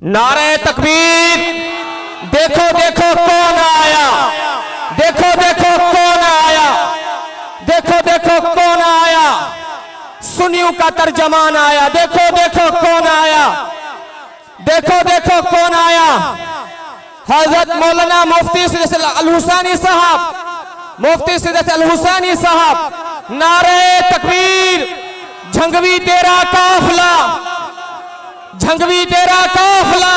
नारे तकबीर। देखो देखो कौन आया, देखो देखो कौन आया, देखो देखो कौन आया, सुन्नियों का तर्जमान आया। देखो देखो कौन आया, देखो देखो कौन आया। हजरत मौलाना मुफ्ती सिद्दीक अल हुसैनी साहब, मुफ्ती सिद्दीक अल हुसैनी साहब। नारे तकबीर। झंगवी तेरा काफिला, झंगवी तेरा काफिला,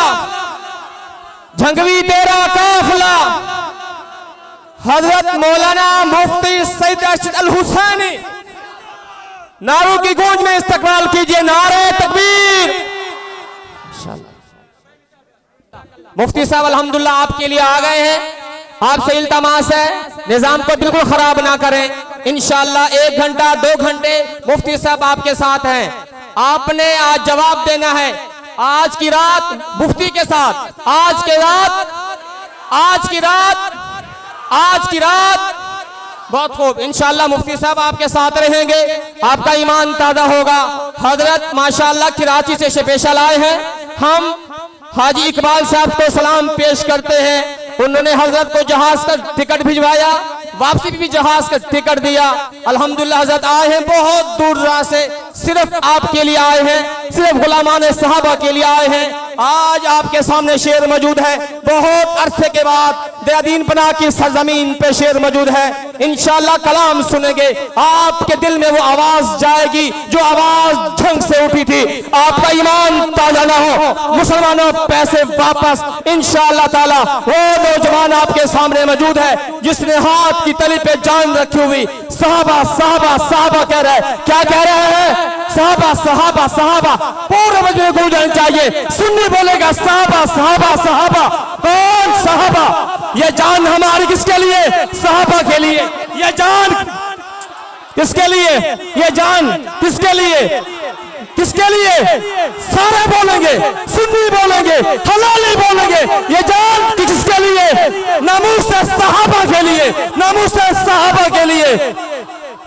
झंगवी तेरा काफिला। हजरत मौलाना मुफ्ती सईद अर्शद अल हुसैनी, नारों की गूंज में इस्तकबाल कीजिए। नारे तकबीर। मुफ्ती साहब अल्हम्दुलिल्लाह आपके लिए आ गए हैं। आपसे इल्तमास है निजाम को बिल्कुल खराब ना करें। इंशाअल्लाह 1 घंटा 2 घंटे मुफ्ती साहब आपके साथ हैं। आपने आज जवाब देना है। आज की रात मुफ्ती के साथ, आज की रात, आज की रात, आज की रात। बहुत खूब, इंशाअल्लाह मुफ्ती साहब आपके साथ रहेंगे, आपका ईमान ताजा होगा। हजरत माशाअल्लाह कराची से स्पेशल आए हैं। हम हाजी इकबाल साहब को सलाम पेश करते हैं। उन्होंने हजरत को जहाज का टिकट भिजवाया, वापसी भी जहाज का टिकट दिया। अल्हम्दुलिल्लाह हजरत आए हैं बहुत दूर राह से, सिर्फ आपके लिए आए हैं, सिर्फ गुलामान सहाबा के लिए आए हैं। आज आपके सामने शेर मौजूद है। बहुत अरसे के बाद देहरादून पनाह की सरजमीन पे शेर मौजूद है। इंशाअल्लाह कलाम सुनेंगे, आपके दिल में वो आवाज जाएगी जो आवाज झंग से उठी थी। आपका ईमान ताजा ना हो मुसलमानों, पैसे वापस। इंशाअल्लाह ताला वो नौजवान आपके सामने मौजूद है जिसने हाथ की तली पे जान रखी हुई। साहबा साहबा साहबा कह रहे हैं। क्या कह रहे हैं? साहबा साहबा साहबा। पूरे मजमे गूंजना चाहिए। सुन्नी बोलेगा साहबा साहबा साहबा। कौन साहबा? ये जान हमारी किसके लिए? साहबा के लिए। ये जान किसके लिए? ये जान किसके लिए? किसके लिए? सारे बोलेंगे, सुन्नी बोलेंगे, हलाली बोलेंगे। ये जान किसके लिए? नामूस सहाबा के लिए, नामूस सहाबा के लिए।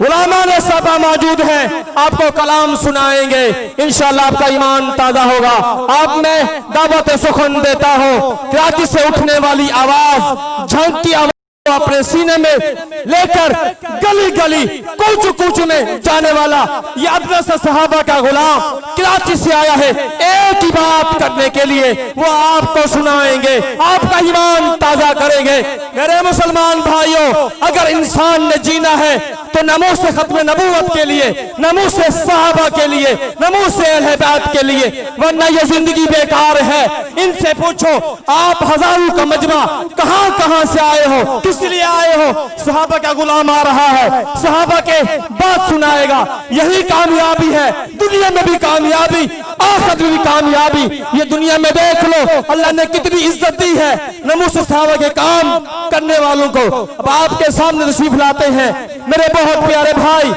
उलमा सभा मौजूद हैं, आपको कलाम सुनाएंगे। इंशाअल्लाह आपका ईमान ताजा होगा। आप मैं दावत सुखन देता हूँ। कराची से उठने वाली आवाज, झंकी आवाज अपने सीने में लेकर गली गली कूच कूच में जाने वाला ये अदरस सहाबा का गुलाम कराची से आया है एक ही बात करने के लिए। वो आपको सुनाएंगे, आपका ईमान ताजा करेंगे। मेरे मुसलमान भाइयों, अगर इंसान ने जीना है तो नमूस खत्म नबूवत के लिए, नमूस सहाबा के लिए, नमूस अहले बैत के लिए, वरना ये जिंदगी बेकार है। इनसे पूछो आप हजारों का मजमा कहां कहां से आए हो, किस लिए आए हो? सहाबा का गुलाम आ रहा है, सहाबा के बात सुनाएगा। यही कामयाबी है, दुनिया में भी कामयाबी, आखिरत में भी कामयाबी। ये दुनिया में देख लो अल्लाह ने कितनी इज्जत दी है नमूस सहाबा के काम करने वालों को। अब आपके सामने तशरीफ लाते हैं मेरे बहुत प्यारे भाई।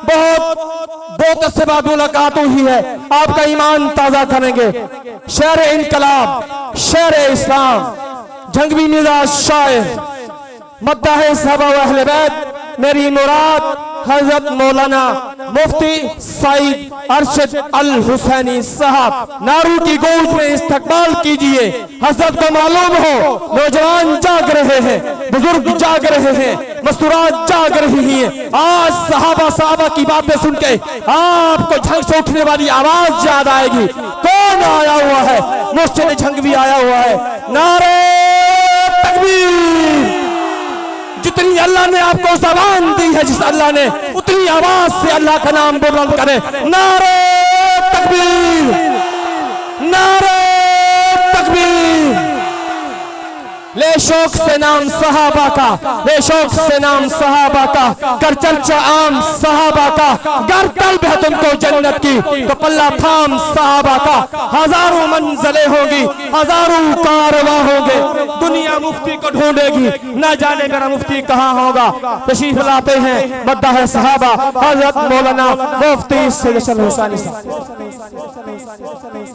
बहुत अच्छे बात मुलाकात हुई है, आपका ईमान ताजा करेंगे। शेर इनकलाब, शेर इस्लाम, झंगवी मिजाज शायर, मद्दाह सहाबा व अहले बैत, मेरी मुराद हजरत मौलाना मुफ्ती सईद अर्शद अल हुसैनी साहब। नारों की गूंज में इस्तकबाल कीजिए। हजरत को मालूम हो नौजवान जाग रहे हैं, बुजुर्ग जाग रहे हैं, मस्तूरात जाग रही हैं। आज सहाबा साहबा की बातें सुन के आपको झंग से उठने वाली आवाज याद आएगी। कौन आया हुआ है? मुर्शिद झंगवी आया हुआ है। नारे तकबीर। जितनी अल्लाह ने आपको ज़बान दी है, जिस अल्लाह ने, उतनी आवाज से अल्लाह का नाम बुलंद करें। नारे तकबीर, नारे तकबीर। ले शौक से नाम सहाबा का, ले शौक से नाम सहाबा का, कर चर्चा आम सहाबा का। गर तलब है तुमको जन्नत की तो पल्ला थाम सहाबा का। हजारों मंजिलें होगी, हजारों कारवां होंगे, दुनिया मुफ्ती को ढूंढेगी, ना जाने मेरा मुफ्ती कहाँ होगा। तशरीफ लाते हैं मद्दाह सहाबा हजरत मौलाना मुफ्ती सईद अर्शद अल हुसैनी साहब।